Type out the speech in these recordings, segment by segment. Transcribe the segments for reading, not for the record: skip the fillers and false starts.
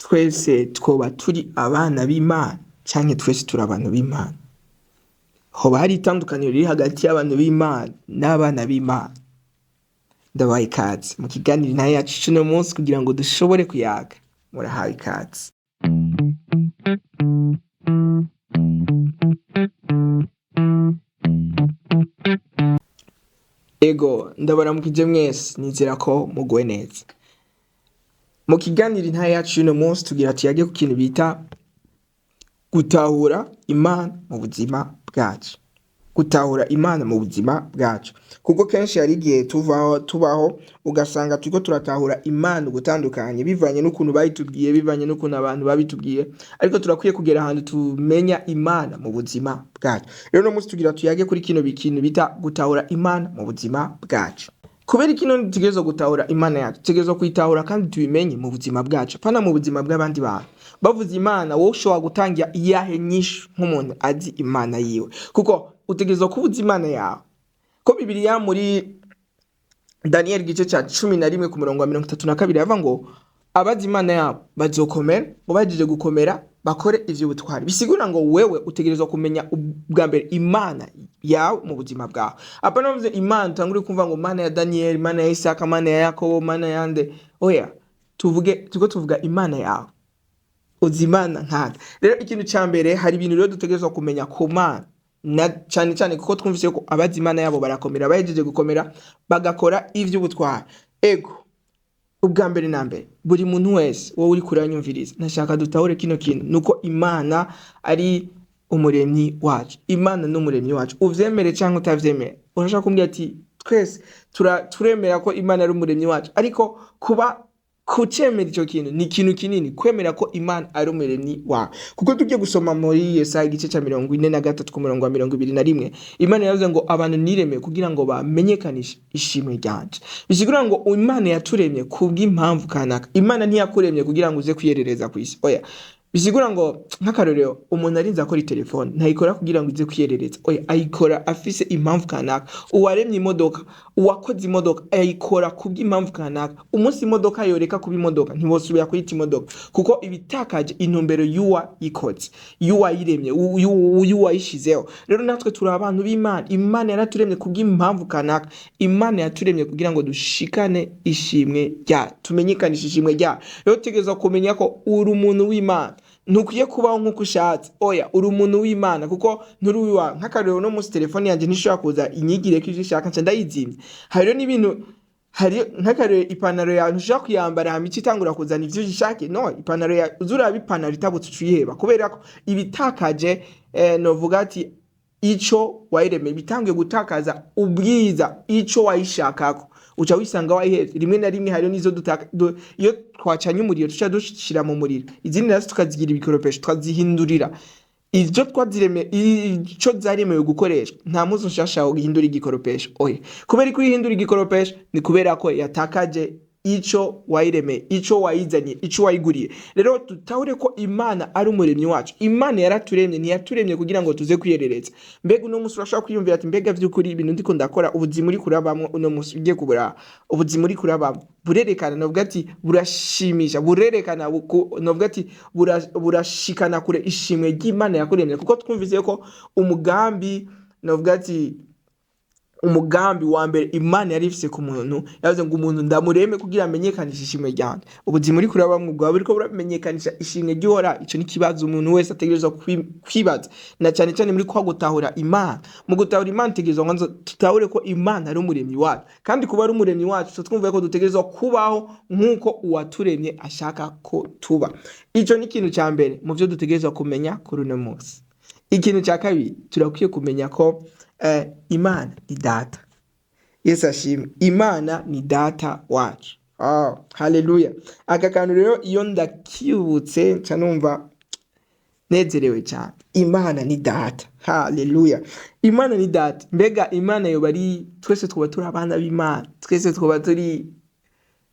twese twoba turi abana b'Imana canke twese turi abantu b'Imana? Hoba hari itandukaniro riri hagati y'abantu b'Imana n'abana b'Imana? Ndabaye ikaze mu kiganiro nayo yacu c'uno munsi kugira ngo dushobore kuyaga. Murahawe ikaze. Ego ndabaramukije mwese, nizera ko muguwe neza. Mu kiganiro nayo yacu c'uno munsi tugira tuyage ku kintu bita gutahura Imana mu buzima bwacu. Gutahura Imana mu buzima bwacu, kuko kenshi hari igihe tubaho ugasanga turiko turatahura Imana gutandukanye bivanye n'ukuntu bayitubwiye, bivanye n'ukuntu abantu babitubwiye, ariko turakwiye kugera ahantu tumenya Imana mu buzima bwacu. Rero no munsi tugira tuyage kuri kino bikintu bita gutahura Imana mu buzima bwacu. Kubera kino tutegerezwa gutahura Imana yacu, tutegerezwa kuyitahura kandi tubimenye mu buzima bwacu, pana mu buzima bw'abandi bantu. Bavuze Imana, wowe ushobora gutangira iyahe nyishu nk'umuntu azi Imana yiwe, kuko utegerezwa kubuza Imana yawe. Ko Bibiliya muri Daniel gice ca 11 ku murongo wa 32 yava ngo abazi Imana yabo bazokomera, ngo bahejeje gukomera bakore ivy'ubutwari. Bisigura ngo wewe utegerezwa kumenya ubwa mbere Imana yawe mu buzima bwawe. Apa navuze Imana tanguri kumva ngo Imana ya Daniel, Imana ya Isaka, Imana ya Yakobo, Imana yande. Oya, tuvuga Imana yawe. Uzi Imana nkana. Rero ikintu ca mbere hari ibintu rero dutegerezwa kumenya ku Mana. Na cyane kuko twumvise ko abazi Imana yabo barakomera, bahejeje gukomera bagakora ivy'ubutwari. Ego ubwa mbere na mbere buri muntu wese wowe uri kuranyumviriza, nashaka dutahure kino kintu nuko Imana ari umuremyi wacu. Imana n'umuremyi wacu, uvyemere cyangwa utavyemere. Urashaka kumbwira ati twese turemera ko Imana ari umuremyi wacu, ariko kucemera ico kintu ni ikintu kinini, kwemera ko Imana ari umuremyi wawe. Kuko tugiye gusoma muri Yesaya igice ca 43 ku murongo wa 21, Imana yavuze ngo abantu niremeye kugira ngo bamenyekanishe ishimwe ryanje. Bisigura ngo Imana yaturemye kubw'impamvu kanaka. Imana ntiyakuremye kugira ngo uze kwiyerereza kw'isi. Oya, bisigura ngo nk'akarorero umuntu arinze akora telefone ntayikora kugira ngo ize kwiyerereza. Oya, ayikora afise impamvu kanaka. Uwaremye imodoka, uwakoze imodoka ayikora kubw'impamvu kanaka. Umunsi imodoka yoreka kuba imodoka ntibosubira kuyita imodoka, kuko ibitakaje intumbero yuwa ikoze, yuwa yiremye, yuwa yishizeho. Rero natwe turi abantu b'Imana. Imana yaraturemye kubw'impamvu kanaka. Imana yaturemye kugira ngo dushikane ishimwe ryayo, tumenyekanishe ishimwe ryayo. Rero tutegerezwa kumenya ko uri umuntu w'Imana. Ntukwiye kubaho nk'uko ushatse. Oya, uri umuntu w'Imana, kuko nturi wiwa. Nk'akarero no munsi telefone yanje ntishobora kuza inyigire ko ivyo ushaka nca ndayizimya. Hari n'ibintu, hari nk'akarero ipantaro yawe ntushobora kuyambara hama itangura kuzana ivyo ushaka. No, ipantaro yawe uzuraba ipantaro itabutse ucuyiheba, kubera ko ibitakaje novuga ati ico wayiremeye, bitangiye gutakaza ubwiza ico wayishakako, uca wisanga wayiheze. Rimwe na rimwe hari nizo iyo twacanye umuriro tuca dushira mu muriro, izindi nazo tukazigira ibikoropesho, tukazihindurira ivyo twaziremeye, ico zaremewe gukoresha. Nta muzi nshasha wo guhindura igikoropesho. Oya, kubera ko ihindura igikoropesho ni kubera ko yatakaje ico wayiremeye, ico wayizanye, ico wayiguriye. Rero tutahure ko Imana ari umuremyi wacu. Imana yaraturemye, ntiyaturemye kugira ngo tuze kwiyerereza. Mbega uno musi urashaka kwiyumvira ati mbega vy'ukuri ibintu ndiko ndakora ubuzima uri kurabamwo uno musi ugiye kubura ubuzima uri kurabamwo burerekana, novuga ati burashimisha, burerekana novuga ati burashikana kure ishimwe ry'Imana yakuremye. Kuko twumvise ko umugambi novuga ati umugambi wa mbere Imana yari ifise ku muntu, yavuze ngo umuntu ndamureme kugira amenyekanishe ishimwe ryanje. Ubuzima uri kurabamwo bwawe buriko buramenyekanisha ishimwe ry'Uhoraho. Ico ni kibazo umuntu wese ategerezwa kwibaza, na cyane cyane muri kwa gutahura Imana. Mu gutahura Imana tegerezwa ngo tutahure ko Imana ari umuremyi wacu, kandi kuba ari umuremyi wacu twumva ko dutegerezwa kubaho nk'uko uwaturemye ashaka ko tuba. Ico ni ikintu ca mbere mu vyo dutegerezwa kumenya kuri uno munsi. Ikintu ca kabiri turakwiye kumenya ko Imana ni data. Yesu ashimwe. Imana ni data wacu. Haleluya. Aka kantu rero iyo ndakibutse nca numva nezerewe cyane. Imana ni data. Haleluya. Imana ni data. Mbega Imana yoba ari twese twaba turi abana b'Imana, twese twaba turi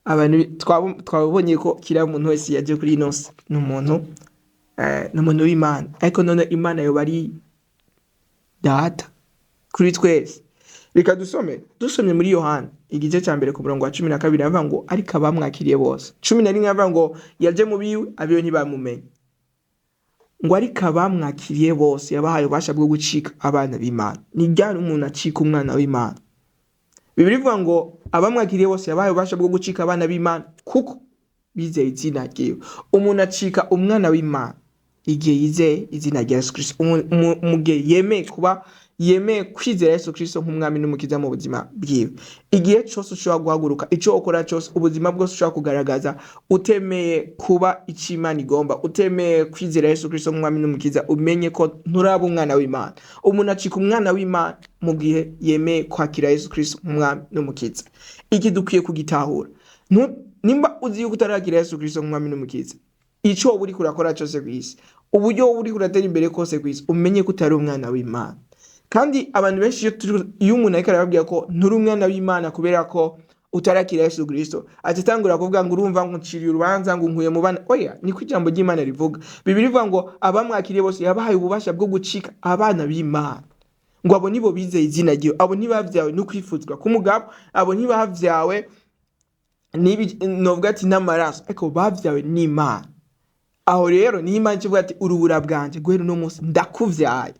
abantu twabonye ko kira muntu wese yaje kuri ino si n'umuntu w'Imana, ariko none Imana yoba ari data kuri twese. Reka dusomye muri Yohana igice cya mbere ku murongo wa 12 avuga ngo ariko abamwakiriye bose. 11 avuga ngo yaje mu biwe abiyo ntibamumenye. Ngo ariko abamwakiriye bose yabahaye ubasha bwo gucika abana b'Imana. Ni ryari umuntu acika umwana w'Imana? Bibiri ivuga ngo abamwakiriye bose yabahaye ubasha bwo gucika abana b'Imana kuko bizeye izina ryiwe. Umuntu acika umwana w'Imana igihe yizeye izina rya Yesu Kristo. Umugihe yemeye kwizera Yesu Kristo nk'umwami n'umukiza mu buzima bwiwe. Igihe cyose ushobora guhaguruka, icyo ukora cyose, ubuzima bwose ushobora kugaragaza utemeye kuba icyo Imana igomba, utemeye kwizera Yesu Kristo nk'umwami n'umukiza, umenye ko nturaba umwana w'Imana. Umuntu acika umwana w'Imana mu gihe yemeye kwakira Yesu Kristo nk'umwami n'umukiza. Iki dukwiye kugitahura. Nimba uzi yuko utarakira Yesu Kristo nk'umwami n'umukiza, icyo uri kurakora cyose ku isi, uburyo uri kuratera imbere kose ku isi, umenye ko utari umwana w'Imana. Kandi abantu benshi iyo umuntu ariko arababwira ko nturi umwana w'Imana kubera ko utarakira Yesu Kristo, atitangura kuvuga ngo urumva nkuciriye urubanza ngo nkuye mu bana. Oya, niko ijambo ry'Imana rivuga. Bibiri ivuga ngo abamwakiriye bose yabahaye ububasha bwo gucika abana b'Imana. Ngo abo nibo bizeye izina ryiwe, abo ntibavyawe no kwifuzwa k'umugabo, abo ntibavyawe novuga ati n'amaraso, ariko bavyawe n'Imana. Aho rero ni Imana ivuga ati urubura bwanje guhera uno munsi ndakuvyaye.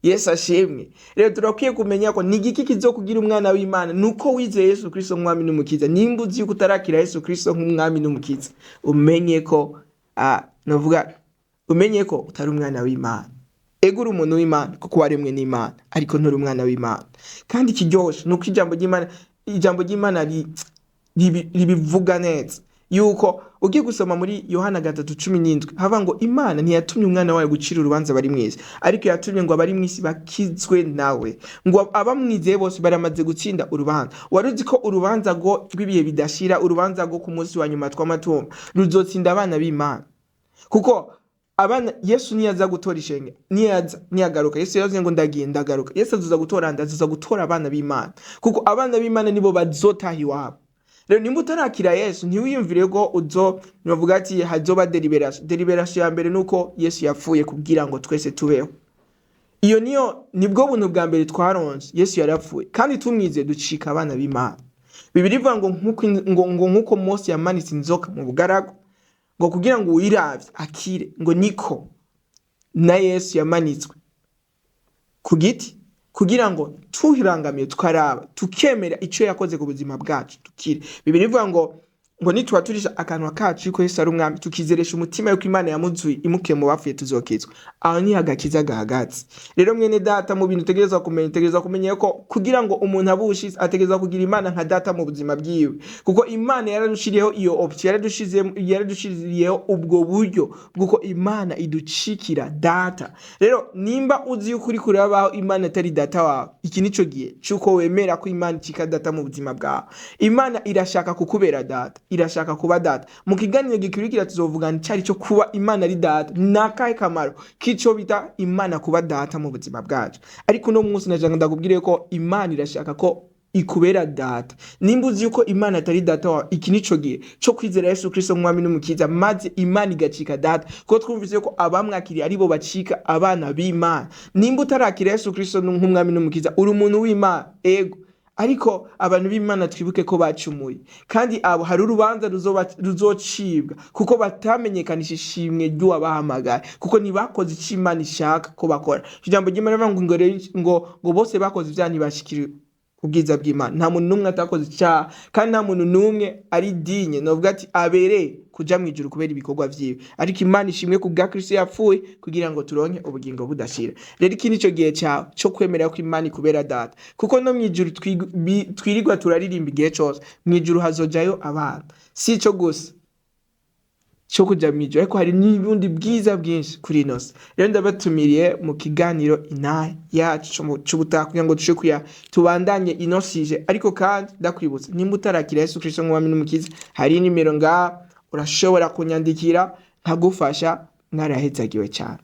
Yesu ashimwe. Rero turakwiye kumenya ko ni igiki kizokugira umwana w'Imana nuko wizeye Yesu Kristo nk'umwami n'umukiza. Nimba uzi yuko utarakira Yesu Kristo nk'umwami n'umukiza, umenye ko utari umwana w'Imana. Egura umuntu w'Imana kuko waremwe n'Imana, ariko nturi umwana w'Imana. Kandi kiryoshe nuko ijambo ry'Imana ribivuga neza yuko ugiye gusoma muri Yohana 3:17 hava ngo Imana ntiyatumye umwana wayo gucira urubanza bari mwisi, ariko yatumye ngo abari mwisi bakizwe nawe. Ngo abamwizeye bose baramaze gutsinda urubanza. Waruzi ko urubanza rw'ibihe bidashira, urubanza rwo ku munsi wa nyuma tw'amatumba ruzotsinda abana b'Imana. Kuko abana Yesu niyaza gutora ishenge, niyagaruka, Yesu yavuze ngo ndagiye ndagaruka. Yesu azuza gutora abana b'Imana, kuko abana b'Imana nibo bazotaha iwabo. Rero nimba utarakira Yesu ntiwiyumvire ko bavuga ati hazoba deliberation ya mbere nuko Yesu yapfuye kugira ngo twese tubeho. Iyo nibwo buntu bwa mbere twaronse. Yesu yarapfuye kandi tumwize ducika abana b'Imana. Bibiri ivuga ngo nkuko Mose yamanitse inzoka mu bugaragu ngo kugira ngo uyiravye akire, ngo niko na Yesu yamanitswe ku giti kugira ngo tuhirangamiye tukaraba tukemera icyo yakoze ku buzima bwacu tukire. Bibiri ivuga ngo nitwaturisha akanwa kacu ko Yesu ari umwami, tukizeresha umutima yuko Imana yamuzuye imukiye mu bapfuye, tuzokizwa. Aho ni agakiza gahagaze. Rero mwene data, mu bintu utegereza kumenya ko kugira ngo umuntu abushitse ategereza kugira Imana nka data mu buzima bwiwe, kuko Imana yaradushiriyeho iyo option, yaradushiriyeho ubwo buryo bwuko Imana iducikira data. Rero nimba uzi yuko uri kurabaho Imana atari data wawe, iki nico gihe cyuko wemera ko Imana icika data mu buzima bwawe. Imana irashaka kukubera data, irashaka kuba data. Mu kiganiro gikurikira tuzovugana cyari cyo kuba Imana ari data, nakahe kamaro kico bita Imana kuba data mu buzima bwacu. Ariko no munsi najanga ndakubwire ko Imana irashaka ko ikubera data. Nimba uzi yuko Imana atari data wawe, iki nico gihe cyo kwizera Yesu Kristo nk'umwami n'umukiza, maze Imana igacika data. Ko twumvise ko abamwakiriye aribo bacika abana b'Imana. Nimba utarakira Yesu Kristo nk'umwami n'umukiza, uri umuntu w'Imana, ego, ariko abantu b'Imana twibuke ko bacumuye, kandi abo hari urubanza ruzocibwa kuko batamenyekanisha ishimwe ry'uwabahamagaye, kuko ntibakoze icyo Imana ishaka ko bakora. Ijambo ry'Imana ngo bose bakoze ibyaha ntibashikire ubwiza bw'Imana. Nta muntu n'umwe atakoze icyaha, kandi nta muntu n'umwe ari dinye novuga ati abereye kuja mu ijuru kubera ibikorwa vyiwe, ariko Imana ishimwe ku bwa Kristo yapfuye kugira ngo turonke ubugingo budashira. Rero iki nico gihe cyawe cyo kwemera ko Imana ikubera data, kuko no mu ijuru twirirwa turaririmba igihe cyose. Mu ijuru hazojayo abana, si ico gusa cyo kuja mu ijuru, ariko hari n'ubundi bwiza bwinshi kuri ino si. Rero ndabatumiriye mu kiganiro inaha yacu cy'ubutaha kugira ngo tubandanye inosije. Ariko kandi ndakwibutsa, nimba utarakira Yesu Kristo nk'umwami n'umukiza, hari nimero ngaha urashobora kunyandikira nkagufasha. Mwarahezagiwe cyane.